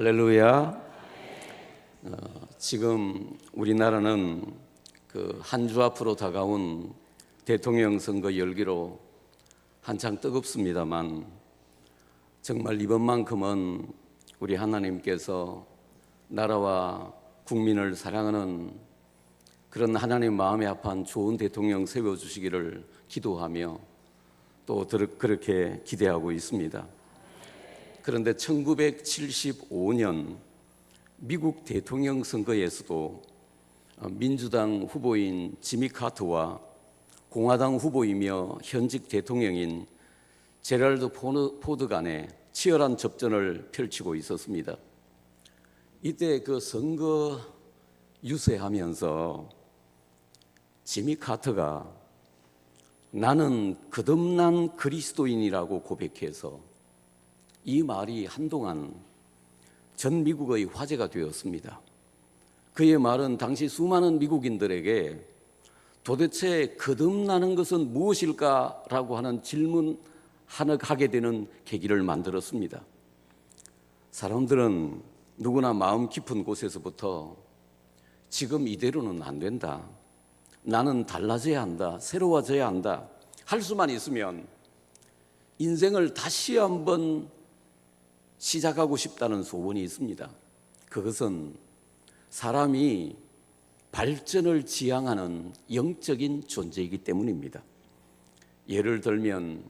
할렐루야. 지금 우리나라는 한 주 앞으로 다가온 대통령 선거 열기로 한창 뜨겁습니다만, 정말 이번만큼은 우리 하나님께서 나라와 국민을 사랑하는 그런 하나님 마음에 합한 좋은 대통령 세워주시기를 기도하며 또 그렇게 기대하고 있습니다. 그런데 1975년 미국 대통령 선거에서도 민주당 후보인 지미 카터와 공화당 후보이며 현직 대통령인 제럴드 포드 간에 치열한 접전을 펼치고 있었습니다. 이때 그 선거 유세하면서 지미 카터가 나는 거듭난 그리스도인이라고 고백해서 이 말이 한동안 전 미국의 화제가 되었습니다. 그의 말은 당시 수많은 미국인들에게 도대체 거듭나는 것은 무엇일까라고 하는 질문을 하게 되는 계기를 만들었습니다. 사람들은 누구나 마음 깊은 곳에서부터 지금 이대로는 안 된다, 나는 달라져야 한다, 새로워져야 한다 할 수만 있으면 인생을 다시 한번 시작하고 싶다는 소원이 있습니다. 그것은 사람이 발전을 지향하는 영적인 존재이기 때문입니다. 예를 들면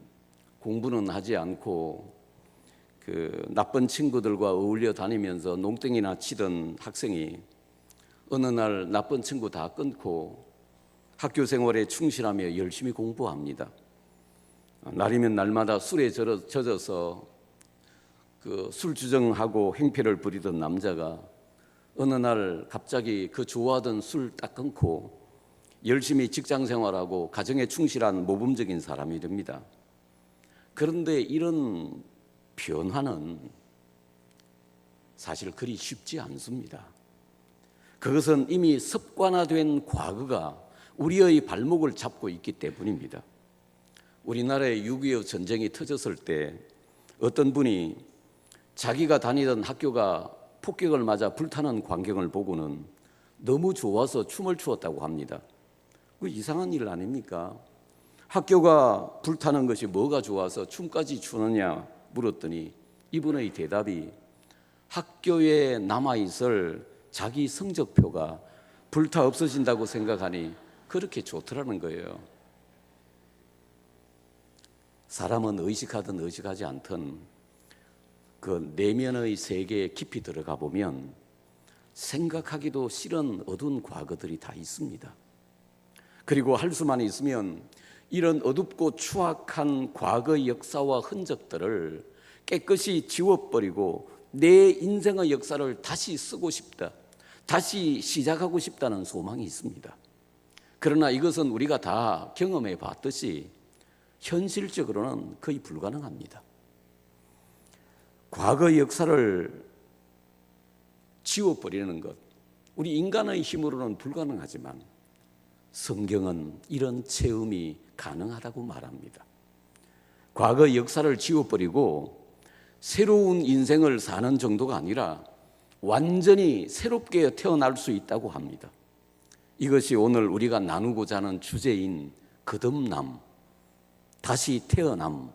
공부는 하지 않고 나쁜 친구들과 어울려 다니면서 농땡이나 치던 학생이 어느 날 나쁜 친구 다 끊고 학교 생활에 충실하며 열심히 공부합니다. 날이면 날마다 술에 젖어서 술 주정하고 행패를 부리던 남자가 어느 날 갑자기 그 좋아하던 술 딱 끊고 열심히 직장 생활하고 가정에 충실한 모범적인 사람이 됩니다. 그런데 이런 변화는 사실 그리 쉽지 않습니다. 그것은 이미 습관화된 과거가 우리의 발목을 잡고 있기 때문입니다. 우리나라에 6.25 전쟁이 터졌을 때 어떤 분이 자기가 다니던 학교가 폭격을 맞아 불타는 광경을 보고는 너무 좋아서 춤을 추었다고 합니다. 그 이상한 일 아닙니까? 학교가 불타는 것이 뭐가 좋아서 춤까지 추느냐 물었더니 이분의 대답이 학교에 남아있을 자기 성적표가 불타 없어진다고 생각하니 그렇게 좋더라는 거예요. 사람은 의식하든 의식하지 않든 그 내면의 세계에 깊이 들어가 보면 생각하기도 싫은 어두운 과거들이 다 있습니다. 그리고 할 수만 있으면 이런 어둡고 추악한 과거의 역사와 흔적들을 깨끗이 지워버리고 내 인생의 역사를 다시 쓰고 싶다, 다시 시작하고 싶다는 소망이 있습니다. 그러나 이것은 우리가 다 경험해 봤듯이 현실적으로는 거의 불가능합니다. 과거의 역사를 지워버리는 것, 우리 인간의 힘으로는 불가능하지만 성경은 이런 체험이 가능하다고 말합니다. 과거의 역사를 지워버리고 새로운 인생을 사는 정도가 아니라 완전히 새롭게 태어날 수 있다고 합니다. 이것이 오늘 우리가 나누고자 하는 주제인 거듭남, 다시 태어남,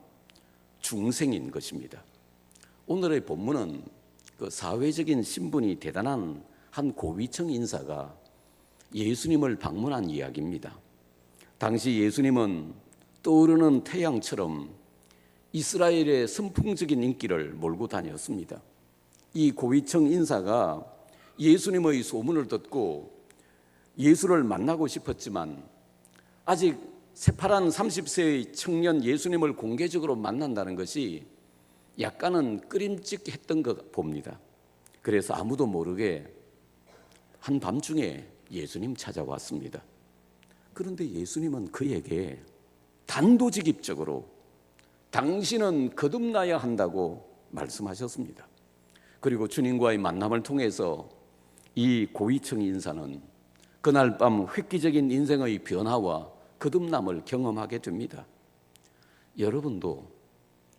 중생인 것입니다. 오늘의 본문은 그 사회적인 신분이 대단한 한 고위층 인사가 예수님을 방문한 이야기입니다. 당시 예수님은 떠오르는 태양처럼 이스라엘의 선풍적인 인기를 몰고 다녔습니다. 이 고위층 인사가 예수님의 소문을 듣고 예수를 만나고 싶었지만 아직 새파란 30세의 청년 예수님을 공개적으로 만난다는 것이 약간은 꺼림칙했던 것 봅니다. 그래서 아무도 모르게 한밤중에 예수님 찾아왔습니다. 그런데 예수님은 그에게 단도직입적으로 당신은 거듭나야 한다고 말씀하셨습니다. 그리고 주님과의 만남을 통해서 이 고위층 인사는 그날 밤 획기적인 인생의 변화와 거듭남을 경험하게 됩니다. 여러분도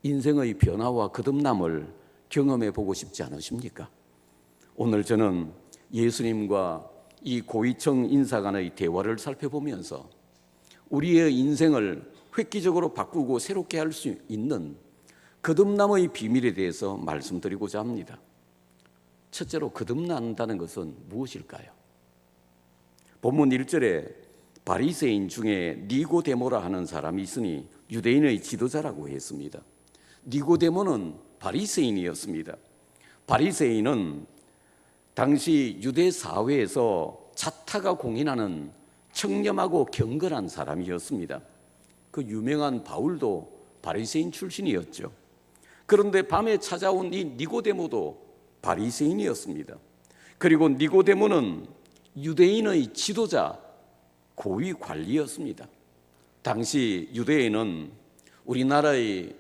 인생의 변화와 거듭남을 경험해 보고 싶지 않으십니까? 오늘 저는 예수님과 이 고위층 인사 간의 대화를 살펴보면서 우리의 인생을 획기적으로 바꾸고 새롭게 할 수 있는 거듭남의 비밀에 대해서 말씀드리고자 합니다. 첫째로 거듭난다는 것은 무엇일까요? 본문 1절에 바리새인 중에 니고데모라 하는 사람이 있으니 유대인의 지도자라고 했습니다. 니고데모는 바리새인이었습니다. 바리새인은 당시 유대 사회에서 자타가 공인하는 청렴하고 경건한 사람이었습니다. 그 유명한 바울도 바리새인 출신이었죠. 그런데 밤에 찾아온 이 니고데모도 바리새인이었습니다. 그리고 니고데모는 유대인의 지도자, 고위 관리였습니다. 당시 유대인은 우리나라의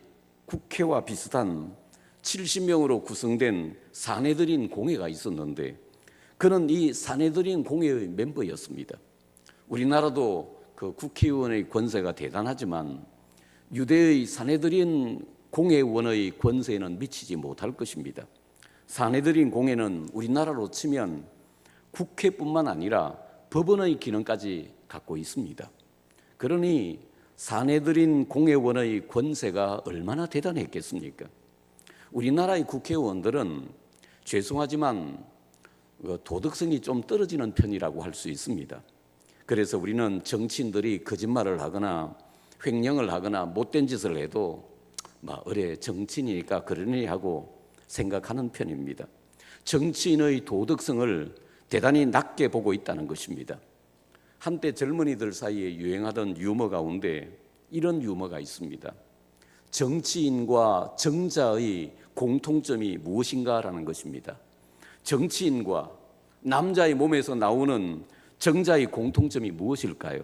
국회와 비슷한 70명으로 구성된 사내들인 공회가 있었는데 그는 이 사내들인 공회의 멤버였습니다. 우리나라도 그 국회의원의 권세가 대단하지만 유대의 사내들인 공회의원의 권세에는 미치지 못할 것입니다. 사내들인 공회는 우리나라로 치면 국회뿐만 아니라 법원의 기능까지 갖고 있습니다. 그러니 사내들인 공회의원의 권세가 얼마나 대단했겠습니까? 우리나라의 국회의원들은 죄송하지만 도덕성이 좀 떨어지는 편이라고 할 수 있습니다. 그래서 우리는 정치인들이 거짓말을 하거나 횡령을 하거나 못된 짓을 해도 어래 정치인이니까 그러니 하고 생각하는 편입니다. 정치인의 도덕성을 대단히 낮게 보고 있다는 것입니다. 한때 젊은이들 사이에 유행하던 유머 가운데 이런 유머가 있습니다. 정치인과 정자의 공통점이 무엇인가라는 것입니다. 정치인과 남자의 몸에서 나오는 정자의 공통점이 무엇일까요?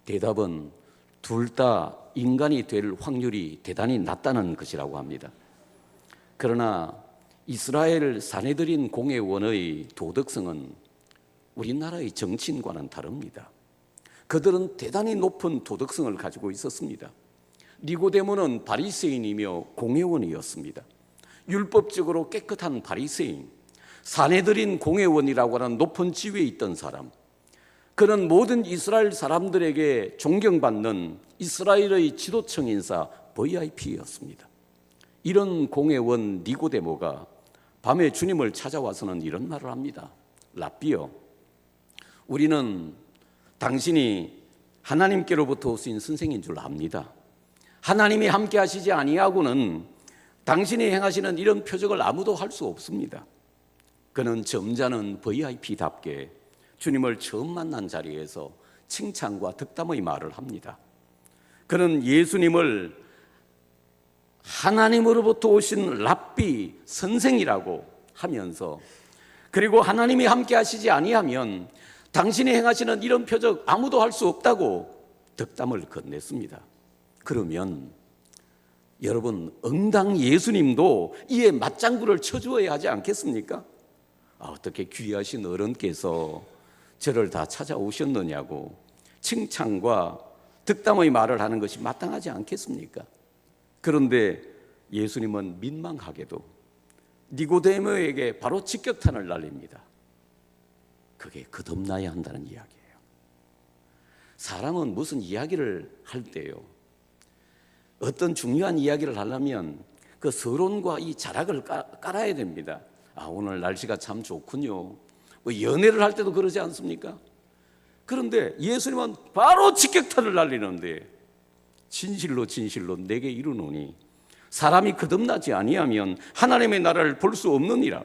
대답은 둘 다 인간이 될 확률이 대단히 낮다는 것이라고 합니다. 그러나 이스라엘 사내들인 공회원의 도덕성은 우리나라의 정치인과는 다릅니다. 그들은 대단히 높은 도덕성을 가지고 있었습니다. 니고데모는 바리새인이며 공회원이었습니다. 율법적으로 깨끗한 바리새인, 사내들인 공회원이라고 하는 높은 지위에 있던 사람, 그는 모든 이스라엘 사람들에게 존경받는 이스라엘의 지도층 인사 VIP였습니다. 이런 공회원 니고데모가 밤에 주님을 찾아와서는 이런 말을 합니다. 랍비여, 우리는 당신이 하나님께로부터 오신 선생인 줄 압니다. 하나님이 함께 하시지 아니하고는 당신이 행하시는 이런 표적을 아무도 할 수 없습니다. 그는 점잖은 VIP답게 주님을 처음 만난 자리에서 칭찬과 덕담의 말을 합니다. 그는 예수님을 하나님으로부터 오신 랍비, 선생이라고 하면서 그리고 하나님이 함께 하시지 아니하면 당신이 행하시는 이런 표적 아무도 할 수 없다고 덕담을 건넸습니다. 그러면 여러분, 응당 예수님도 이에 맞장구를 쳐주어야 하지 않겠습니까? 어떻게 귀하신 어른께서 저를 다 찾아오셨느냐고 칭찬과 덕담의 말을 하는 것이 마땅하지 않겠습니까? 그런데 예수님은 민망하게도 니고데모에게 바로 직격탄을 날립니다. 그게 거듭나야 한다는 이야기예요. 사람은 무슨 이야기를 할 때요, 어떤 중요한 이야기를 하려면 그 서론과 이 자락을 깔아야 됩니다. 오늘 날씨가 참 좋군요. 연애를 할 때도 그러지 않습니까? 그런데 예수님은 바로 직격탄을 날리는데 진실로 진실로 내게 이르노니 사람이 거듭나지 아니하면 하나님의 나라를 볼 수 없느니라.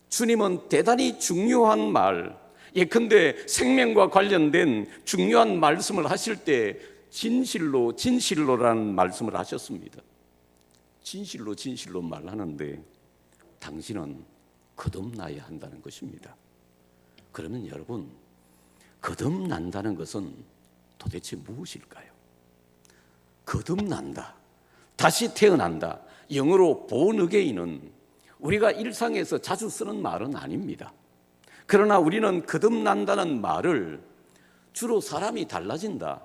주님은 대단히 중요한 말, 예컨대 생명과 관련된 중요한 말씀을 하실 때 진실로 진실로라는 말씀을 하셨습니다. 진실로 진실로 말하는데 당신은 거듭나야 한다는 것입니다. 그러면 여러분, 거듭난다는 것은 도대체 무엇일까요? 거듭난다, 다시 태어난다, 영어로 born again은 우리가 일상에서 자주 쓰는 말은 아닙니다. 그러나 우리는 거듭난다는 말을 주로 사람이 달라진다,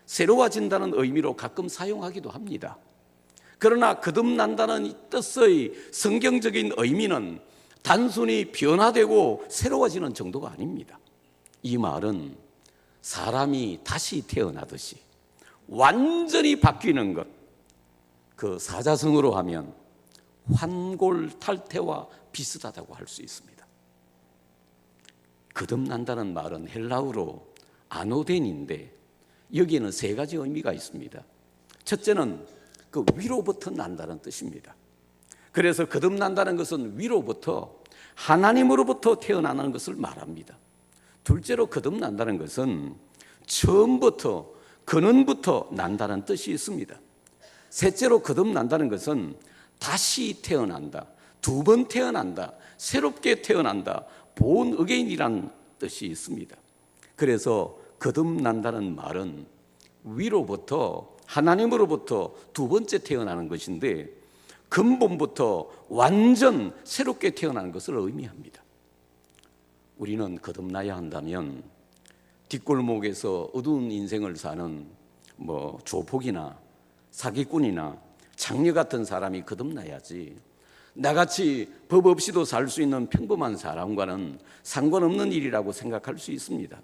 새로워진다는 의미로 가끔 사용하기도 합니다. 그러나 거듭난다는 이 뜻의 성경적인 의미는 단순히 변화되고 새로워지는 정도가 아닙니다. 이 말은 사람이 다시 태어나듯이 완전히 바뀌는 것, 그 사자성어로 하면 환골탈태와 비슷하다고 할 수 있습니다. 거듭난다는 말은 헬라어로 아노덴인데 여기에는 세 가지 의미가 있습니다. 첫째는 그 위로부터 난다는 뜻입니다. 그래서 거듭난다는 것은 위로부터, 하나님으로부터 태어나는 것을 말합니다. 둘째로 거듭난다는 것은 처음부터, 근원부터 난다는 뜻이 있습니다. 셋째로 거듭난다는 것은 다시 태어난다, 두 번 태어난다, 새롭게 태어난다, 본 어게인이라는 뜻이 있습니다. 그래서 거듭난다는 말은 위로부터, 하나님으로부터 두 번째 태어나는 것인데 근본부터 완전 새롭게 태어나는 것을 의미합니다. 우리는 거듭나야 한다면 뒷골목에서 어두운 인생을 사는 조폭이나 사기꾼이나 장녀 같은 사람이 거듭나야지, 나같이 법 없이도 살 수 있는 평범한 사람과는 상관없는 일이라고 생각할 수 있습니다.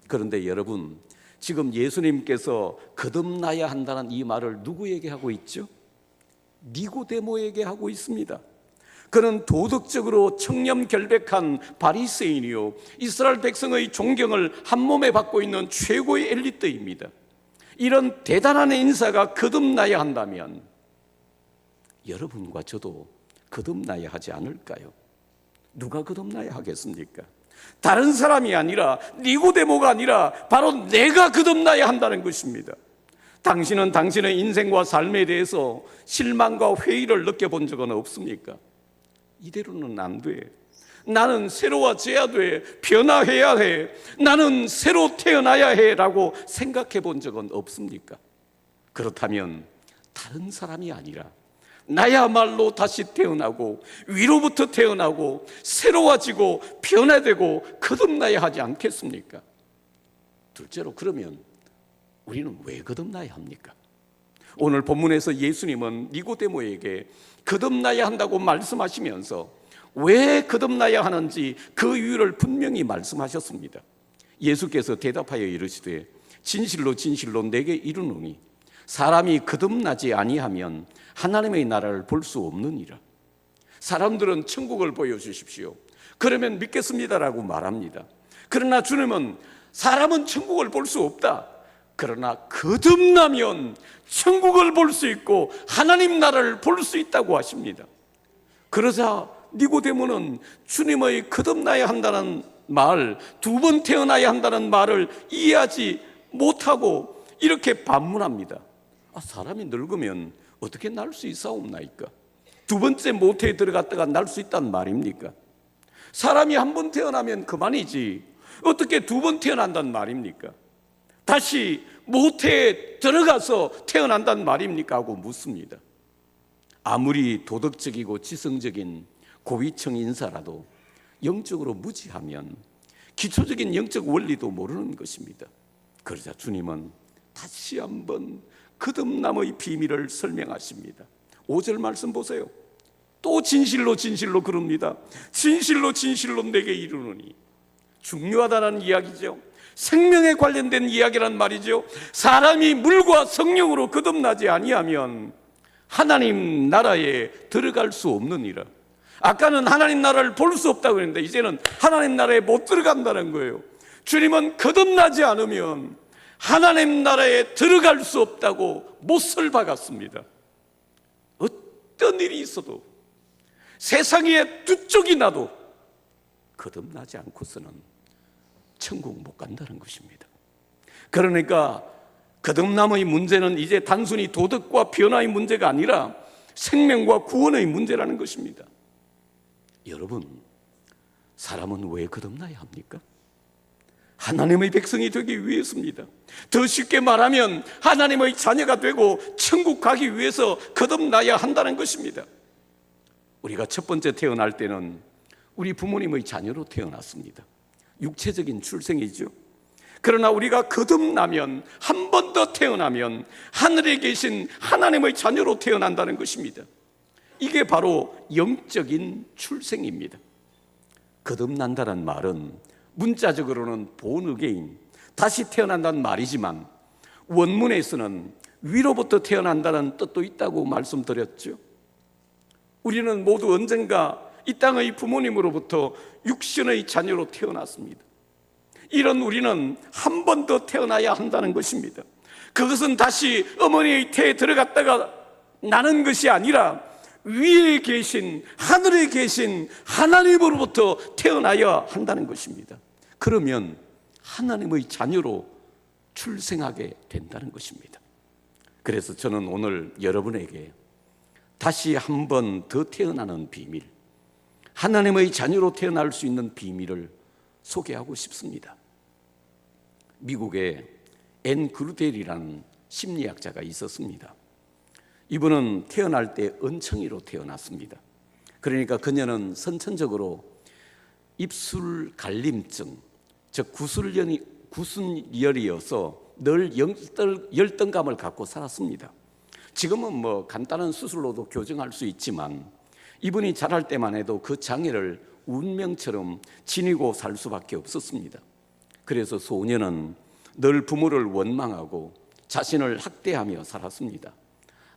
그런데 여러분, 지금 예수님께서 거듭나야 한다는 이 말을 누구에게 하고 있죠? 니고데모에게 하고 있습니다. 그는 도덕적으로 청렴결백한 바리새인이요, 이스라엘 백성의 존경을 한몸에 받고 있는 최고의 엘리트입니다. 이런 대단한 인사가 거듭나야 한다면 여러분과 저도 거듭나야 하지 않을까요? 누가 거듭나야 하겠습니까? 다른 사람이 아니라, 니고데모가 아니라 바로 내가 거듭나야 한다는 것입니다. 당신은 당신의 인생과 삶에 대해서 실망과 회의를 느껴본 적은 없습니까? 이대로는 안 돼, 나는 새로워져야 돼, 변화해야 해, 나는 새로 태어나야 해 라고 생각해 본 적은 없습니까? 그렇다면 다른 사람이 아니라 나야말로 다시 태어나고 위로부터 태어나고 새로워지고 변화되고 거듭나야 하지 않겠습니까? 둘째로, 그러면 우리는 왜 거듭나야 합니까? 오늘 본문에서 예수님은 니고데모에게 거듭나야 한다고 말씀하시면서 왜 거듭나야 하는지 그 이유를 분명히 말씀하셨습니다. 예수께서 대답하여 이르시되 진실로 진실로 내게 이르노니 사람이 거듭나지 아니하면 하나님의 나라를 볼 수 없느니라. 사람들은 천국을 보여주십시오, 그러면 믿겠습니다라고 말합니다. 그러나 주님은 사람은 천국을 볼 수 없다, 그러나 거듭나면 천국을 볼 수 있고 하나님 나라를 볼 수 있다고 하십니다. 그러자 니고데모는 주님의 거듭나야 한다는 말, 두 번 태어나야 한다는 말을 이해하지 못하고 이렇게 반문합니다. 사람이 늙으면 어떻게 날 수 있사옵나이까? 두 번째 모태에 들어갔다가 날 수 있다는 말입니까? 사람이 한 번 태어나면 그만이지 어떻게 두 번 태어난다는 말입니까? 다시 모태에 들어가서 태어난다는 말입니까? 하고 묻습니다. 아무리 도덕적이고 지성적인 고위층 인사라도 영적으로 무지하면 기초적인 영적 원리도 모르는 것입니다. 그러자 주님은 다시 한번 거듭남의 비밀을 설명하십니다. 5절 말씀 보세요. 또 진실로 진실로 그럽니다. 진실로 진실로 내게 이르노니. 중요하다는 이야기죠. 생명에 관련된 이야기란 말이죠. 사람이 물과 성령으로 거듭나지 아니하면 하나님 나라에 들어갈 수 없느니라. 아까는 하나님 나라를 볼 수 없다고 했는데 이제는 하나님 나라에 못 들어간다는 거예요. 주님은 거듭나지 않으면 하나님 나라에 들어갈 수 없다고 못을 박았습니다. 어떤 일이 있어도, 세상에 두 쪽이 나도 거듭나지 않고서는 천국 못 간다는 것입니다. 그러니까 거듭남의 문제는 이제 단순히 도덕과 변화의 문제가 아니라 생명과 구원의 문제라는 것입니다. 여러분, 사람은 왜 거듭나야 합니까? 하나님의 백성이 되기 위해서입니다. 더 쉽게 말하면 하나님의 자녀가 되고 천국 가기 위해서 거듭나야 한다는 것입니다. 우리가 첫 번째 태어날 때는 우리 부모님의 자녀로 태어났습니다. 육체적인 출생이죠. 그러나 우리가 거듭나면, 한 번 더 태어나면 하늘에 계신 하나님의 자녀로 태어난다는 것입니다. 이게 바로 영적인 출생입니다. 거듭난다는 말은 문자적으로는 born again, 다시 태어난다는 말이지만 원문에서는 위로부터 태어난다는 뜻도 있다고 말씀드렸죠. 우리는 모두 언젠가 이 땅의 부모님으로부터 육신의 자녀로 태어났습니다. 이런 우리는 한 번 더 태어나야 한다는 것입니다. 그것은 다시 어머니의 태에 들어갔다가 나는 것이 아니라 위에 계신, 하늘에 계신 하나님으로부터 태어나야 한다는 것입니다. 그러면 하나님의 자녀로 출생하게 된다는 것입니다. 그래서 저는 오늘 여러분에게 다시 한 번 더 태어나는 비밀, 하나님의 자녀로 태어날 수 있는 비밀을 소개하고 싶습니다. 미국에 앤 그루델이라는 심리학자가 있었습니다. 이분은 태어날 때 은청이로 태어났습니다. 그러니까 그녀는 선천적으로 입술 갈림증, 즉 구순열이어서 늘 열등감을 갖고 살았습니다. 지금은 뭐 간단한 수술로도 교정할 수 있지만 이분이 자랄 때만 해도 그 장애를 운명처럼 지니고 살 수밖에 없었습니다. 그래서 소녀는 늘 부모를 원망하고 자신을 학대하며 살았습니다.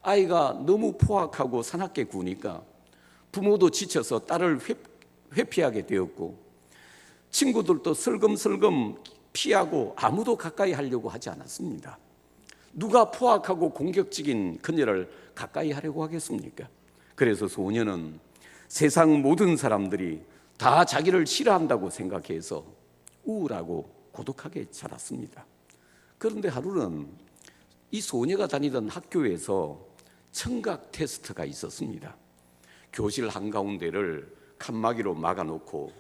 아이가 너무 포악하고 사납게 구니까 부모도 지쳐서 딸을 회피하게 되었고 친구들도 슬금슬금 피하고 아무도 가까이 하려고 하지 않았습니다. 누가 포악하고 공격적인 그녀를 가까이 하려고 하겠습니까? 그래서 소녀는 세상 모든 사람들이 다 자기를 싫어한다고 생각해서 우울하고 고독하게 자랐습니다. 그런데 하루는 이 소녀가 다니던 학교에서 청각 테스트가 있었습니다. 교실 한가운데를 칸막이로 막아놓고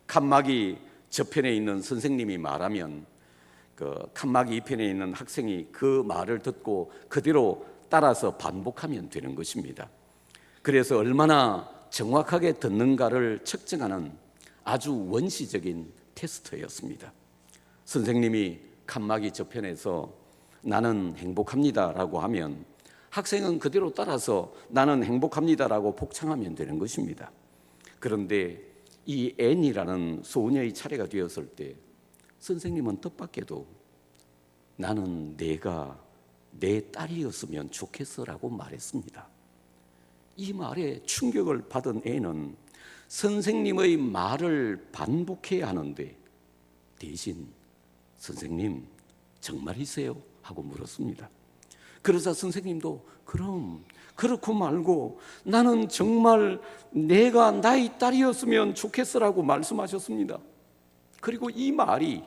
칸막이 저편에 있는 선생님이 말하면 그 칸막이 이편에 있는 학생이 그 말을 듣고 그대로 따라서 반복하면 되는 것입니다. 그래서 얼마나 정확하게 듣는가를 측정하는 아주 원시적인 테스트였습니다. 선생님이 칸막이 저편에서 나는 행복합니다라고 하면 학생은 그대로 따라서 나는 행복합니다라고 복창하면 되는 것입니다. 그런데 이 앤이라는 소녀의 차례가 되었을 때 선생님은 뜻밖에도 나는 내가 내 딸이었으면 좋겠어라고 말했습니다. 이 말에 충격을 받은 앤은 선생님의 말을 반복해야 하는데 대신 선생님 정말이세요? 하고 물었습니다. 그러자 선생님도 그럼 그렇고 말고 나는 정말 내가 나의 딸이었으면 좋겠어라고 말씀하셨습니다. 그리고 이 말이,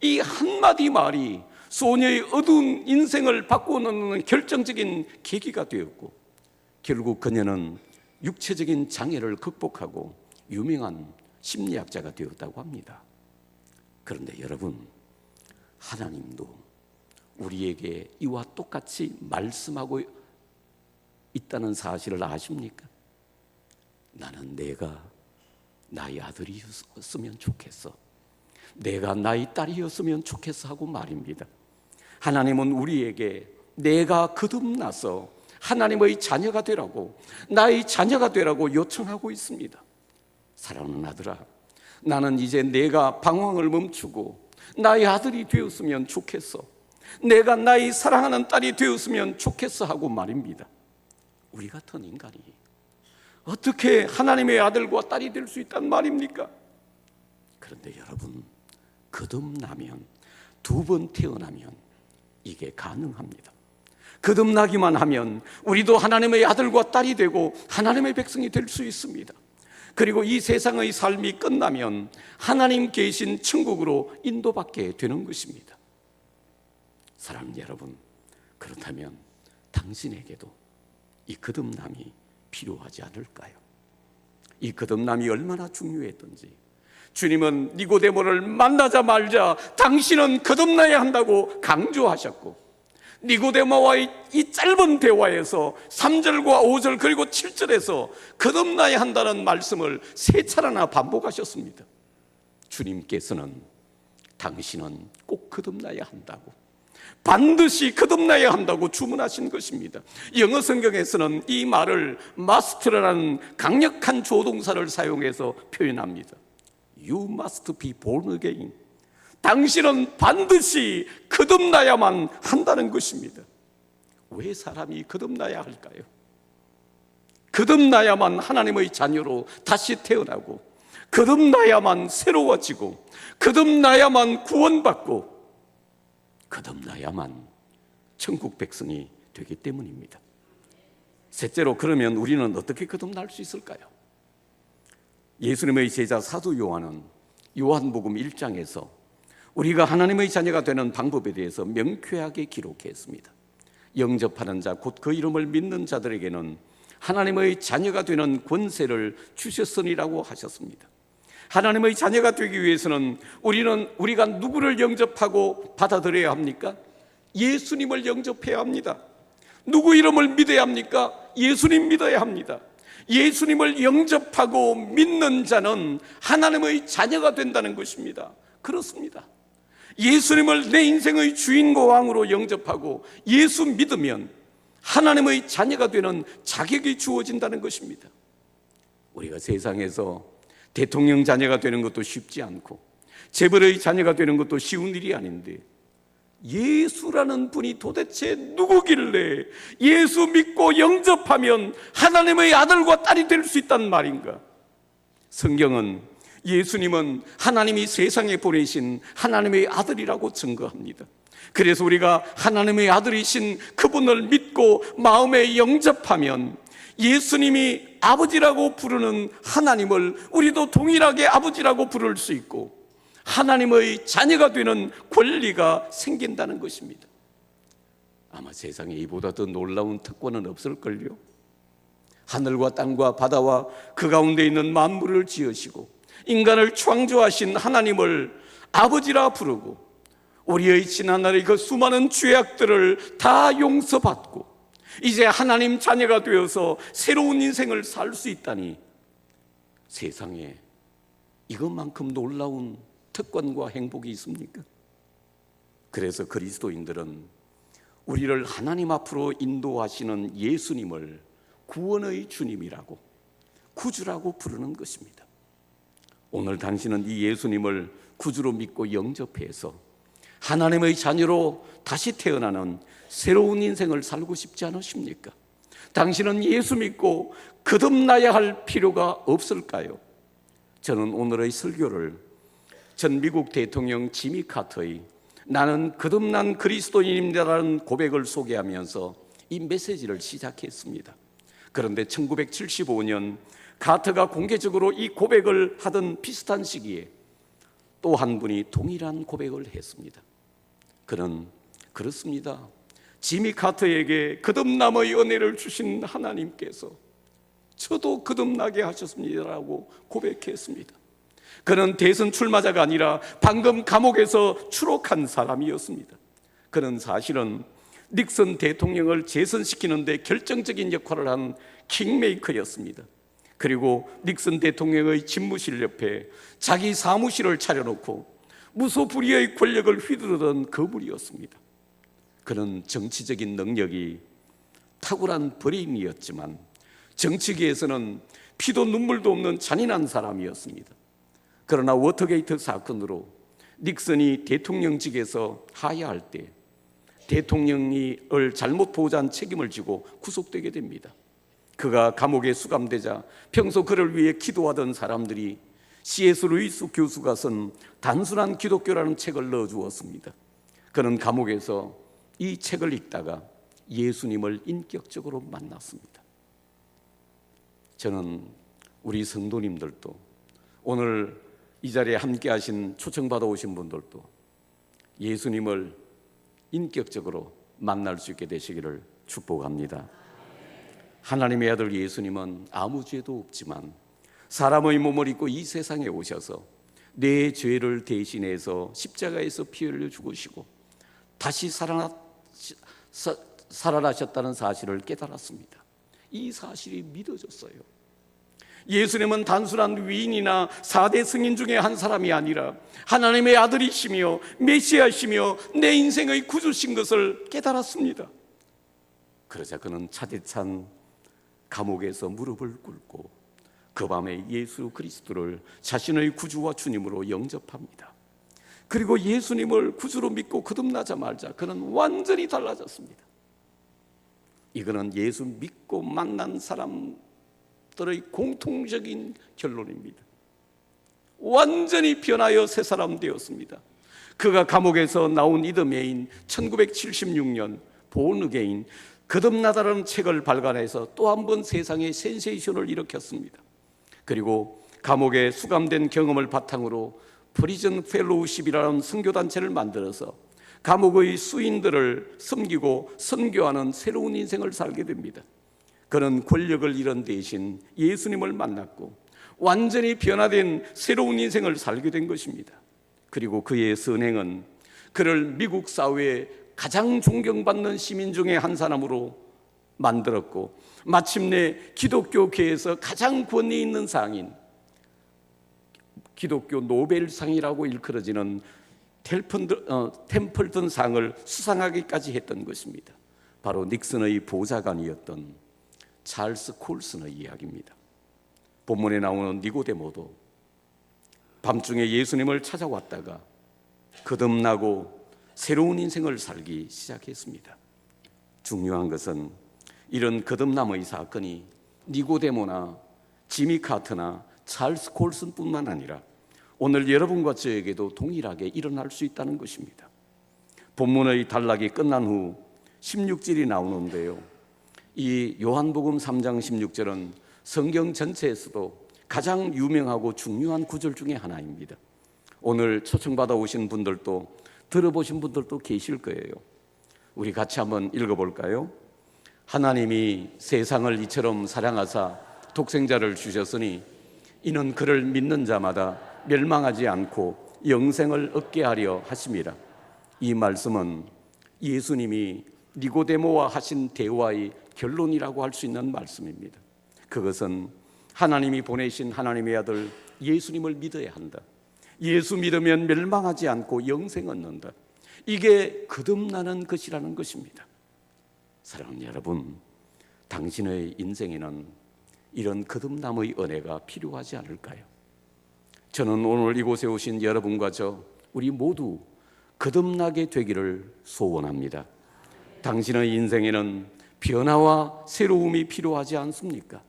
이 한마디 말이 소녀의 어두운 인생을 바꾸는 결정적인 계기가 되었고 결국 그녀는 육체적인 장애를 극복하고 유명한 심리학자가 되었다고 합니다. 그런데 여러분, 하나님도 우리에게 이와 똑같이 말씀하고 있다는 사실을 아십니까? 나는 내가 나의 아들이었으면 좋겠어, 내가 나의 딸이었으면 좋겠어 하고 말입니다. 하나님은 우리에게 내가 거듭나서 하나님의 자녀가 되라고, 나의 자녀가 되라고 요청하고 있습니다. 사랑하는 아들아, 나는 이제 내가 방황을 멈추고 나의 아들이 되었으면 좋겠어, 내가 나의 사랑하는 딸이 되었으면 좋겠어 하고 말입니다. 우리 같은 인간이 어떻게 하나님의 아들과 딸이 될 수 있단 말입니까? 그런데 여러분, 거듭나면, 두 번 태어나면 이게 가능합니다. 거듭나기만 하면 우리도 하나님의 아들과 딸이 되고 하나님의 백성이 될 수 있습니다. 그리고 이 세상의 삶이 끝나면 하나님 계신 천국으로 인도받게 되는 것입니다. 사랑하는 여러분, 그렇다면 당신에게도 이 거듭남이 필요하지 않을까요? 이 거듭남이 얼마나 중요했던지 주님은 니고데모를 만나자마자 당신은 거듭나야 한다고 강조하셨고, 니고데모와의 이 짧은 대화에서 3절과 5절 그리고 7절에서 거듭나야 한다는 말씀을 3차례나 반복하셨습니다. 주님께서는 당신은 꼭 거듭나야 한다고, 반드시 거듭나야 한다고 주문하신 것입니다. 영어 성경에서는 이 말을 must라는 강력한 조동사를 사용해서 표현합니다. You must be born again. 당신은 반드시 거듭나야만 한다는 것입니다. 왜 사람이 거듭나야 할까요? 거듭나야만 하나님의 자녀로 다시 태어나고, 거듭나야만 새로워지고, 거듭나야만 구원받고, 거듭나야만 천국 백성이 되기 때문입니다. 셋째로, 그러면 우리는 어떻게 거듭날 수 있을까요? 예수님의 제자 사도 요한은 요한복음 1장에서 우리가 하나님의 자녀가 되는 방법에 대해서 명쾌하게 기록했습니다. 영접하는 자, 곧 그 이름을 믿는 자들에게는 하나님의 자녀가 되는 권세를 주셨으니라고 하셨습니다. 하나님의 자녀가 되기 위해서는 우리가 누구를 영접하고 받아들여야 합니까? 예수님을 영접해야 합니다. 누구 이름을 믿어야 합니까? 예수님 믿어야 합니다. 예수님을 영접하고 믿는 자는 하나님의 자녀가 된다는 것입니다. 그렇습니다. 예수님을 내 인생의 주인과 왕으로 영접하고 예수 믿으면 하나님의 자녀가 되는 자격이 주어진다는 것입니다. 우리가 세상에서 대통령 자녀가 되는 것도 쉽지 않고 재벌의 자녀가 되는 것도 쉬운 일이 아닌데, 예수라는 분이 도대체 누구길래 예수 믿고 영접하면 하나님의 아들과 딸이 될 수 있단 말인가? 성경은 예수님은 하나님이 세상에 보내신 하나님의 아들이라고 증거합니다. 그래서 우리가 하나님의 아들이신 그분을 믿고 마음에 영접하면 예수님이 아버지라고 부르는 하나님을 우리도 동일하게 아버지라고 부를 수 있고 하나님의 자녀가 되는 권리가 생긴다는 것입니다. 아마 세상에 이보다 더 놀라운 특권은 없을걸요. 하늘과 땅과 바다와 그 가운데 있는 만물을 지으시고 인간을 창조하신 하나님을 아버지라 부르고 우리의 지난날의 그 수많은 죄악들을 다 용서받고 이제 하나님 자녀가 되어서 새로운 인생을 살 수 있다니, 세상에 이것만큼 놀라운 특권과 행복이 있습니까? 그래서 그리스도인들은 우리를 하나님 앞으로 인도하시는 예수님을 구원의 주님이라고, 구주라고 부르는 것입니다. 오늘 당신은 이 예수님을 구주로 믿고 영접해서 하나님의 자녀로 다시 태어나는 새로운 인생을 살고 싶지 않으십니까? 당신은 예수 믿고 거듭나야 할 필요가 없을까요? 저는 오늘의 설교를 전 미국 대통령 지미 카터의 나는 거듭난 그리스도인입니다라는 고백을 소개하면서 이 메시지를 시작했습니다. 그런데 1975년 카터가 공개적으로 이 고백을 하던 비슷한 시기에 또 한 분이 동일한 고백을 했습니다. 그는 그렇습니다. 지미 카터에게 거듭남의 은혜를 주신 하나님께서 저도 거듭나게 하셨습니다라고 고백했습니다. 그는 대선 출마자가 아니라 방금 감옥에서 추록한 사람이었습니다. 그는 사실은 닉슨 대통령을 재선시키는 데 결정적인 역할을 한 킹메이커였습니다. 그리고 닉슨 대통령의 집무실 옆에 자기 사무실을 차려놓고 무소불위의 권력을 휘두르던 그분이었습니다. 그는 정치적인 능력이 탁월한 브레인이었지만 정치계에서는 피도 눈물도 없는 잔인한 사람이었습니다. 그러나 워터게이트 사건으로 닉슨이 대통령직에서 하야할 때 대통령을 잘못 보호한 책임을 지고 구속되게 됩니다. 그가 감옥에 수감되자 평소 그를 위해 기도하던 사람들이 C.S. 루이스 교수가 쓴 단순한 기독교라는 책을 넣어주었습니다. 그는 감옥에서 이 책을 읽다가 예수님을 인격적으로 만났습니다. 저는 우리 성도님들도, 오늘 이 자리에 함께 하신 초청받아 오신 분들도 예수님을 인격적으로 만날 수 있게 되시기를 축복합니다. 하나님의 아들 예수님은 아무 죄도 없지만 사람의 몸을 입고 이 세상에 오셔서 내 죄를 대신해서 십자가에서 피 흘려 죽으시고 다시 살아나셨다는 사실을 깨달았습니다. 이 사실이 믿어졌어요. 예수님은 단순한 위인이나 4대 승인 중에 한 사람이 아니라 하나님의 아들이시며 메시아시며 내 인생의 구주신 것을 깨달았습니다. 그러자 그는 차디찬 감옥에서 무릎을 꿇고 그 밤에 예수 그리스도를 자신의 구주와 주님으로 영접합니다. 그리고 예수님을 구주로 믿고 거듭나자마자 그는 완전히 달라졌습니다. 이거는 예수 믿고 만난 사람들의 공통적인 결론입니다. 완전히 변하여 새 사람 되었습니다. 그가 감옥에서 나온 이듬해인 1976년 본 어게인 거듭나다라는 책을 발간해서 또 한 번 세상에 센세이션을 일으켰습니다. 그리고 감옥에 수감된 경험을 바탕으로 프리즌 펠로우십이라는 선교단체를 만들어서 감옥의 수인들을 섬기고 선교하는 새로운 인생을 살게 됩니다. 그는 권력을 잃은 대신 예수님을 만났고 완전히 변화된 새로운 인생을 살게 된 것입니다. 그리고 그의 선행은 그를 미국 사회에 가장 존경받는 시민 중에 한 사람으로 만들었고 마침내 기독교계에서 가장 권위 있는 상인, 기독교 노벨상이라고 일컬어지는 템플턴 상을 수상하기까지 했던 것입니다. 바로 닉슨의 보좌관이었던 찰스 콜슨의 이야기입니다. 본문에 나오는 니고데모도 밤중에 예수님을 찾아왔다가 거듭나고 새로운 인생을 살기 시작했습니다. 중요한 것은 이런 거듭남의 사건이 니고데모나 지미 카터나 찰스 콜슨뿐만 아니라 오늘 여러분과 저에게도 동일하게 일어날 수 있다는 것입니다. 본문의 단락이 끝난 후 16절이 나오는데요, 이 요한복음 3장 16절은 성경 전체에서도 가장 유명하고 중요한 구절 중에 하나입니다. 오늘 초청받아 오신 분들도 들어보신 분들도 계실 거예요. 우리 같이 한번 읽어볼까요? 하나님이 세상을 이처럼 사랑하사 독생자를 주셨으니 이는 그를 믿는 자마다 멸망하지 않고 영생을 얻게 하려 하심이라. 이 말씀은 예수님이 니고데모와 하신 대화의 결론이라고 할 수 있는 말씀입니다. 그것은 하나님이 보내신 하나님의 아들 예수님을 믿어야 한다. 예수 믿으면 멸망하지 않고 영생 얻는다. 이게 거듭나는 것이라는 것입니다. 사랑하는 여러분, 당신의 인생에는 이런 거듭남의 은혜가 필요하지 않을까요? 저는 오늘 이곳에 오신 여러분과 우리 모두 거듭나게 되기를 소원합니다. 당신의 인생에는 변화와 새로움이 필요하지 않습니까?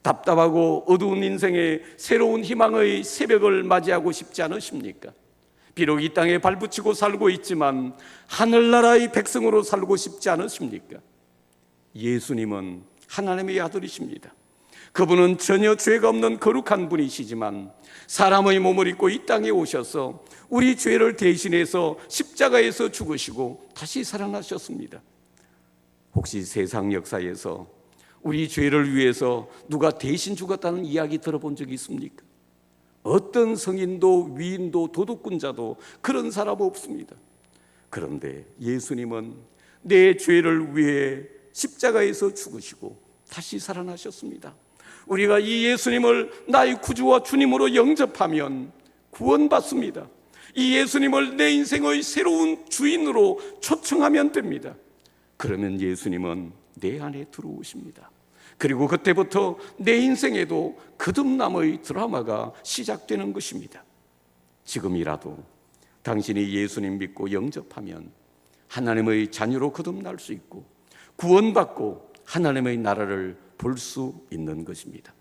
답답하고 어두운 인생에 새로운 희망의 새벽을 맞이하고 싶지 않으십니까? 비록 이 땅에 발붙이고 살고 있지만 하늘나라의 백성으로 살고 싶지 않으십니까? 예수님은 하나님의 아들이십니다. 그분은 전혀 죄가 없는 거룩한 분이시지만 사람의 몸을 입고 이 땅에 오셔서 우리 죄를 대신해서 십자가에서 죽으시고 다시 살아나셨습니다. 혹시 세상 역사에서 우리 죄를 위해서 누가 대신 죽었다는 이야기 들어본 적이 있습니까? 어떤 성인도 위인도 도둑꾼자도 그런 사람 없습니다. 그런데 예수님은 내 죄를 위해 십자가에서 죽으시고 다시 살아나셨습니다. 우리가 이 예수님을 나의 구주와 주님으로 영접하면 구원받습니다. 이 예수님을 내 인생의 새로운 주인으로 초청하면 됩니다. 그러면 예수님은 내 안에 들어오십니다. 그리고 그때부터 내 인생에도 거듭남의 드라마가 시작되는 것입니다. 지금이라도 당신이 예수님 믿고 영접하면 하나님의 자녀로 거듭날 수 있고 구원받고 하나님의 나라를 볼 수 있는 것입니다.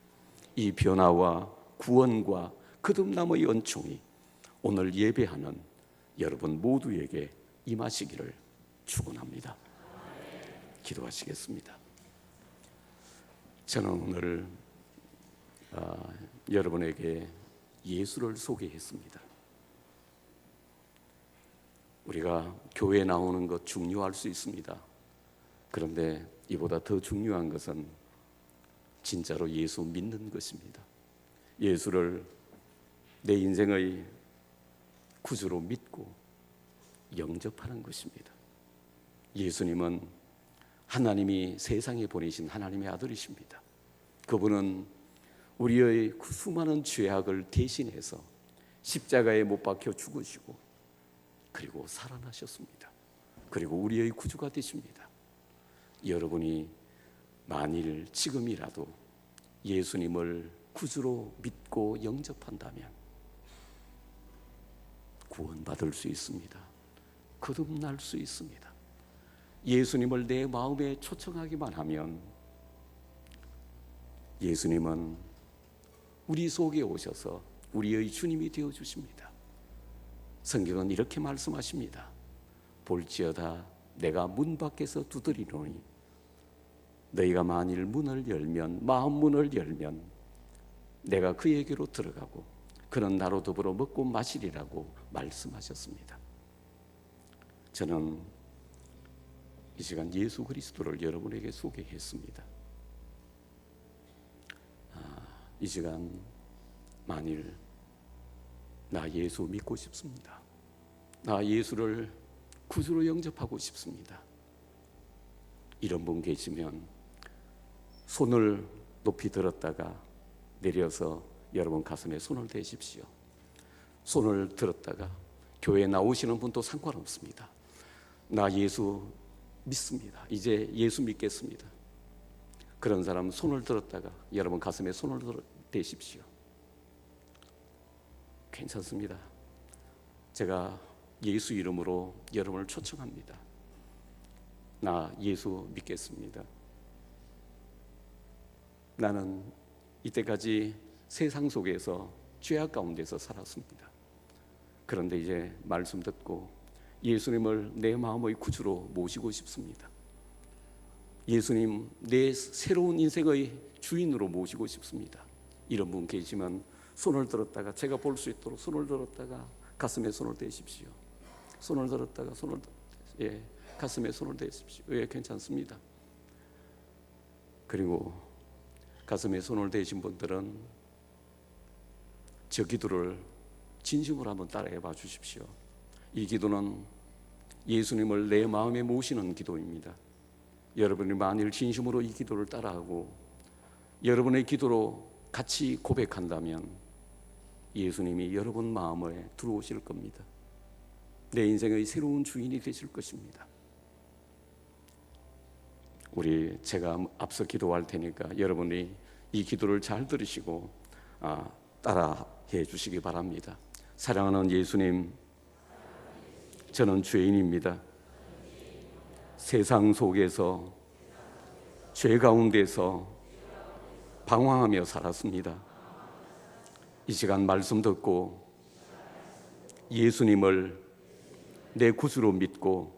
이 변화와 구원과 거듭남의 은총이 오늘 예배하는 여러분 모두에게 임하시기를 축원합니다. 기도하시겠습니다. 저는 오늘 여러분에게 예수를 소개했습니다. 우리가 교회에 나오는 것 중요할 수 있습니다. 그런데 이보다 더 중요한 것은 진짜로 예수 믿는 것입니다. 예수를 내 인생의 구주로 믿고 영접하는 것입니다. 예수님은 하나님이 세상에 보내신 하나님의 아들이십니다. 그분은 우리의 그 수많은 죄악을 대신해서 십자가에 못 박혀 죽으시고 그리고 살아나셨습니다. 그리고 우리의 구주가 되십니다. 여러분이 만일 지금이라도 예수님을 구주로 믿고 영접한다면 구원받을 수 있습니다. 거듭날 수 있습니다. 예수님을 내 마음에 초청하기만 하면 예수님은 우리 속에 오셔서 우리의 주님이 되어주십니다. 성경은 이렇게 말씀하십니다. 볼지어다 내가 문 밖에서 두드리노니 너희가 만일 문을 열면, 마음 문을 열면 내가 그에게로 들어가고 그는 나로 더불어 먹고 마시리라고 말씀하셨습니다. 저는 이 시간 예수 그리스도를 여러분에게 소개했습니다. 이 시간 만일 나 예수 믿고 싶습니다. 나 예수를 구주로 영접하고 싶습니다. 이런 분 계시면 손을 높이 들었다가 내려서 여러분 가슴에 손을 대십시오. 손을 들었다가 교회에 나오시는 분도 상관없습니다. 나 예수 믿습니다. 이제 예수 믿겠습니다. 그런 사람 손을 들었다가 여러분 가슴에 손을 대십시오. 괜찮습니다. 제가 예수 이름으로 여러분을 초청합니다. 나 예수 믿겠습니다. 나는 이때까지 세상 속에서 죄악 가운데서 살았습니다. 그런데 이제 말씀 듣고 예수님을 내 마음의 구주로 모시고 싶습니다. 예수님 내 새로운 인생의 주인으로 모시고 싶습니다. 이런 분 계시면 손을 들었다가 제가 볼 수 있도록 손을 들었다가 가슴에 손을 대십시오. 손을 들었다가 가슴에 손을 대십시오. 괜찮습니다. 그리고 가슴에 손을 대신 분들은 저 기도를 진심으로 한번 따라해 봐 주십시오. 이 기도는 예수님을 내 마음에 모시는 기도입니다. 여러분이 만일 진심으로 이 기도를 따라하고 여러분의 기도로 같이 고백한다면 예수님이 여러분 마음에 들어오실 겁니다. 내 인생의 새로운 주인이 되실 것입니다. 제가 앞서 기도할 테니까 여러분이 이 기도를 잘 들으시고 따라해 주시기 바랍니다. 사랑하는 예수님, 저는 죄인입니다. 세상 속에서 죄 가운데서 방황하며 살았습니다. 이 시간 말씀 듣고 예수님을 내 구주로 믿고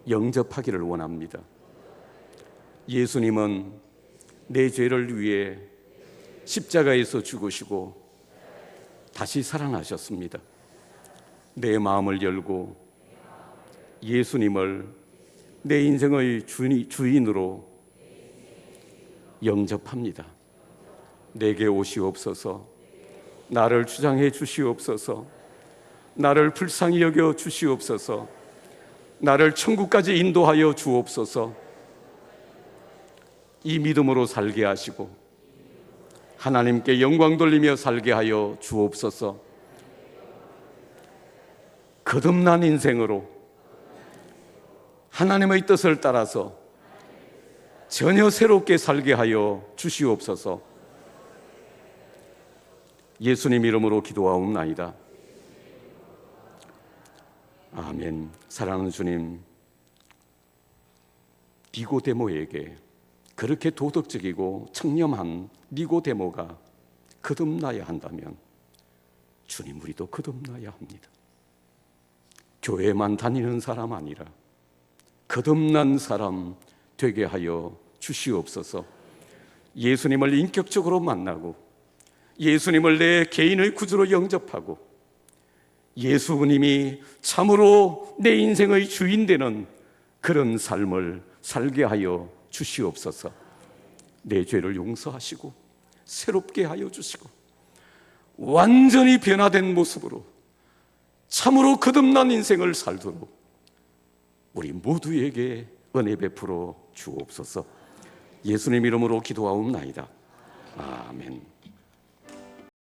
영접하기를 원합니다. 예수님은 내 죄를 위해 십자가에서 죽으시고 다시 살아나셨습니다. 내 마음을 열고 예수님을 내 인생의 주인으로 영접합니다. 내게 오시옵소서. 나를 주장해 주시옵소서. 나를 불쌍히 여겨 주시옵소서. 나를 천국까지 인도하여 주옵소서. 이 믿음으로 살게 하시고 하나님께 영광 돌리며 살게 하여 주옵소서. 거듭난 인생으로 하나님의 뜻을 따라서 전혀 새롭게 살게 하여 주시옵소서. 예수님 이름으로 기도하옵나이다. 아멘. 사랑하는 주님, 니고데모에게 그렇게 도덕적이고 청렴한 니고데모가 거듭나야 한다면 주님, 우리도 거듭나야 합니다. 교회만 다니는 사람 아니라 거듭난 사람 되게 하여 주시옵소서. 예수님을 인격적으로 만나고 예수님을 내 개인의 구주로 영접하고 예수님이 참으로 내 인생의 주인 되는 그런 삶을 살게 하여 주시옵소서. 내 죄를 용서하시고 새롭게 하여 주시고 완전히 변화된 모습으로 참으로 거듭난 인생을 살도록 우리 모두에게 은혜 베풀어 주옵소서. 예수님 이름으로 기도하옵나이다. 아멘.